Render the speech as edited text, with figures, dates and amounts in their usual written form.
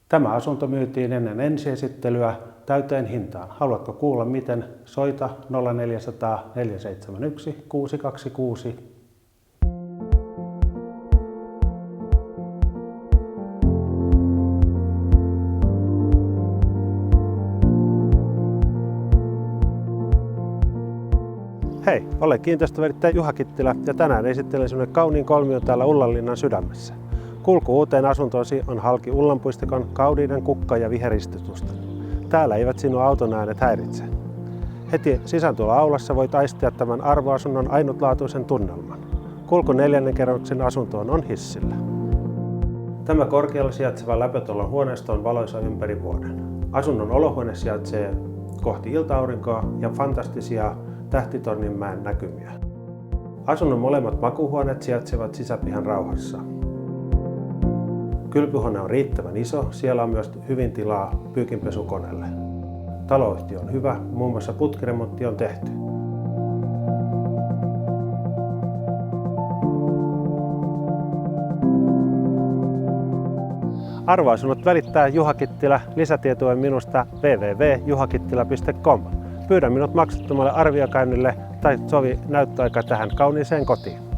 Tämä asunto myytiin ennen ensiesittelyä täyteen hintaan. Haluatko kuulla miten? Soita 0400 471 626. Hei, olen kiinteistövälittäjä Juha Kittilä ja tänään esittelen sinulle kauniin kolmion täällä Ullanlinnan sydämessä. Kulku uuteen asuntoosi on halki Ullanpuistikon kauniiden kukka- ja viheristutusta. Täällä eivät sinua auton äänet häiritse. Heti sisääntuloaulassa voit aistia tämän arvoasunnon ainutlaatuisen tunnelman. Kulku 4. kerroksen asuntoon on hissillä. Tämä korkealla sijaitseva läpötalon huoneisto on valoisa ympäri vuoden. Asunnon olohuone sijaitsee kohti ilta-aurinkoa ja fantastisia Tähtitorninmäen näkymiä. Asunnon molemmat makuuhuoneet sijaitsevat sisäpihan rauhassa. Kylpyhuone on riittävän iso, siellä on myös hyvin tilaa pyykinpesukoneelle. Taloyhtiö on hyvä, muun muassa putkiremontti on tehty. Arvoasunnot välittää Juha Kittilä, lisätietoja minusta www.juhakittilä.com. Pyydä minut maksuttomalle arviokäynnille tai sovi näyttöaika tähän kauniiseen kotiin.